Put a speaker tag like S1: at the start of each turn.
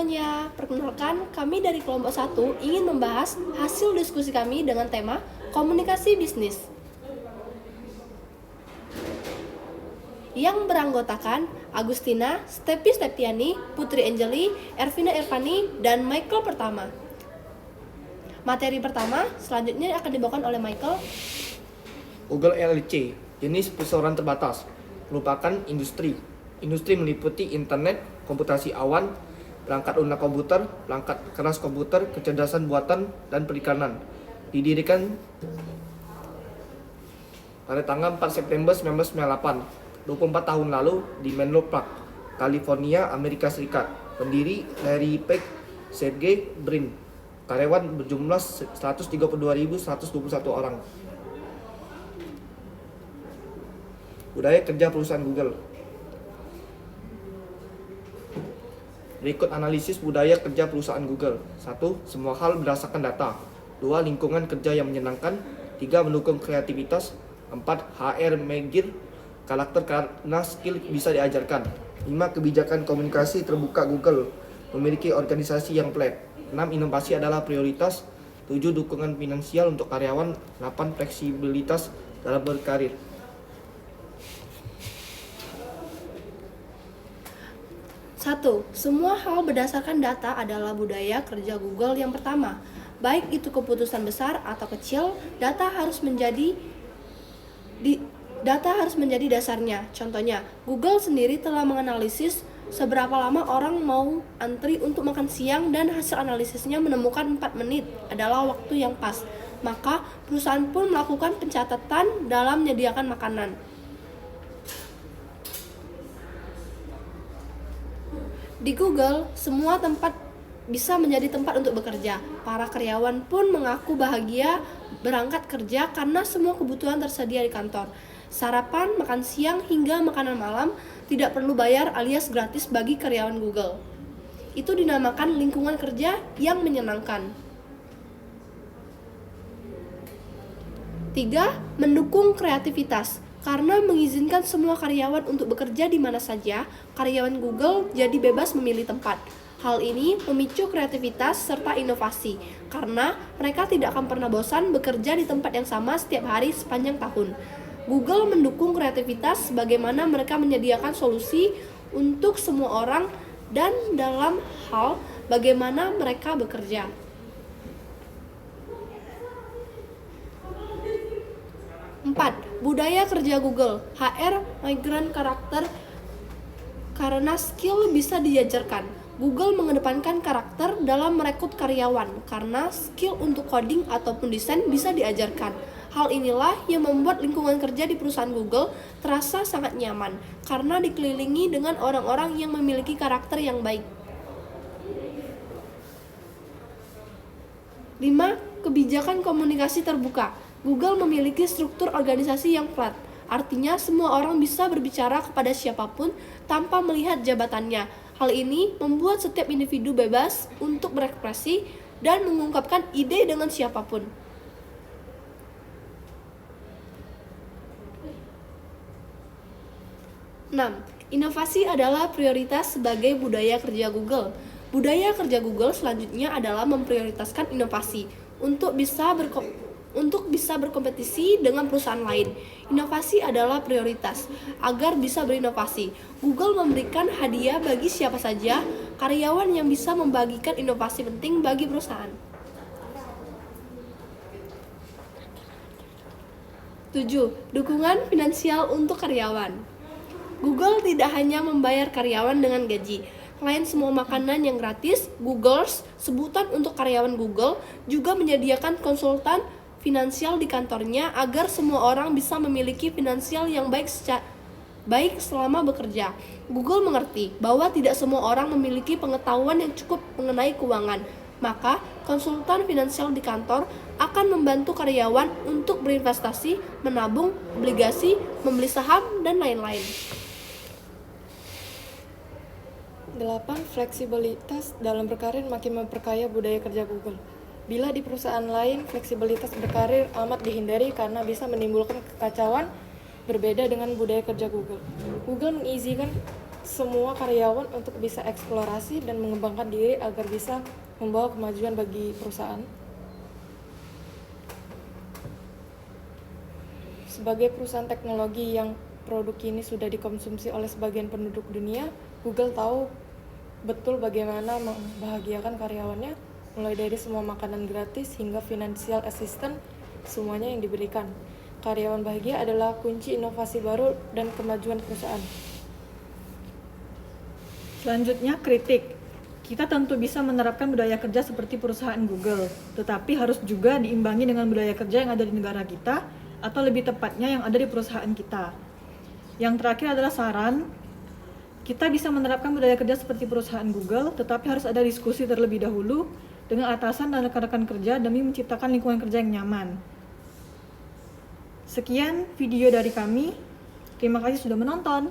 S1: semuanya, perkenalkan kami dari kelompok 1 ingin membahas hasil diskusi kami dengan tema komunikasi bisnis yang beranggotakan Agustina, Stepi Steptiani, Putri Angeli, Ervina Irvani, dan Michael pertama. Materi pertama selanjutnya akan dibawakan oleh Michael.
S2: Google LLC, jenis perseroan terbatas, merupakan industri. Industri meliputi internet, komputasi awan, perangkat lunak komputer, perangkat keras komputer, kecerdasan buatan, dan perikanan. Didirikan pada tanggal 4 September 1998, 24 tahun lalu di Menlo Park, California, Amerika Serikat. Pendiri Larry Page, Sergey Brin. Karyawan berjumlah 132.121 orang. Budaya kerja perusahaan Google. Berikut analisis budaya kerja perusahaan Google. 1. Semua hal berdasarkan data. 2. Lingkungan kerja yang menyenangkan. 3. Mendukung kreativitas. 4. HR menggir karakter karena skill bisa diajarkan. 5. Kebijakan komunikasi terbuka Google memiliki organisasi yang flat. 6. Inovasi adalah prioritas. 7. Dukungan finansial untuk karyawan. 8. Fleksibilitas dalam berkarir.
S1: 1. Semua hal berdasarkan data adalah budaya kerja Google yang pertama. Baik itu keputusan besar atau kecil, data harus menjadi dasarnya. Contohnya, Google sendiri telah menganalisis seberapa lama orang mau antri untuk makan siang dan hasil analisisnya menemukan 4 menit adalah waktu yang pas. Maka, perusahaan pun melakukan pencatatan dalam menyediakan makanan. Di Google, semua tempat bisa menjadi tempat untuk bekerja. Para karyawan pun mengaku bahagia berangkat kerja karena semua kebutuhan tersedia di kantor. Sarapan, makan siang, hingga makanan malam tidak perlu bayar alias gratis bagi karyawan Google. Itu dinamakan lingkungan kerja yang menyenangkan. 3. Mendukung kreativitas. Karena mengizinkan semua karyawan untuk bekerja di mana saja, karyawan Google jadi bebas memilih tempat. Hal ini memicu kreativitas serta inovasi, karena mereka tidak akan pernah bosan bekerja di tempat yang sama setiap hari sepanjang tahun. Google mendukung kreativitas bagaimana mereka menyediakan solusi untuk semua orang dan dalam hal bagaimana mereka bekerja. 4. Budaya kerja Google. HR migrant karakter karena skill bisa diajarkan. Google mengedepankan karakter dalam merekrut karyawan karena skill untuk coding ataupun desain bisa diajarkan. Hal inilah yang membuat lingkungan kerja di perusahaan Google terasa sangat nyaman karena dikelilingi dengan orang-orang yang memiliki karakter yang baik. 5. Kebijakan komunikasi terbuka. Google memiliki struktur organisasi yang flat, artinya semua orang bisa berbicara kepada siapapun tanpa melihat jabatannya. Hal ini membuat setiap individu bebas untuk berekspresi dan mengungkapkan ide dengan siapapun. 6. Inovasi adalah prioritas sebagai budaya kerja Google. Budaya kerja Google selanjutnya adalah memprioritaskan inovasi untuk bisa berkompetisi dengan perusahaan lain. Inovasi adalah prioritas. Agar bisa berinovasi, Google memberikan hadiah bagi siapa saja karyawan yang bisa membagikan inovasi penting bagi perusahaan. 7. Dukungan finansial untuk karyawan. Google tidak hanya membayar karyawan dengan gaji. Selain semua makanan yang gratis, Googles, sebutan untuk karyawan Google, juga menyediakan konsultan finansial di kantornya agar semua orang bisa memiliki finansial yang baik selama bekerja. Google mengerti bahwa tidak semua orang memiliki pengetahuan yang cukup mengenai keuangan, maka konsultan finansial di kantor akan membantu karyawan untuk berinvestasi, menabung, obligasi, membeli saham, dan lain-lain.
S3: 8. Fleksibilitas dalam berkarir makin memperkaya budaya kerja Google. Bila di perusahaan lain, fleksibilitas berkarir amat dihindari karena bisa menimbulkan kekacauan berbeda dengan budaya kerja Google. Google mengizinkan semua karyawan untuk bisa eksplorasi dan mengembangkan diri agar bisa membawa kemajuan bagi perusahaan. Sebagai perusahaan teknologi yang produk ini sudah dikonsumsi oleh sebagian penduduk dunia, Google tahu betul bagaimana membahagiakan karyawannya, mulai dari semua makanan gratis hingga financial assistance, semuanya yang diberikan. Karyawan bahagia adalah kunci inovasi baru dan kemajuan perusahaan.
S4: Selanjutnya, kritik. Kita tentu bisa menerapkan budaya kerja seperti perusahaan Google, tetapi harus juga diimbangi dengan budaya kerja yang ada di negara kita, atau lebih tepatnya yang ada di perusahaan kita. Yang terakhir adalah saran. Kita bisa menerapkan budaya kerja seperti perusahaan Google, tetapi harus ada diskusi terlebih dahulu dengan atasan dan rekan-rekan kerja demi menciptakan lingkungan kerja yang nyaman. Sekian video dari kami. Terima kasih sudah menonton.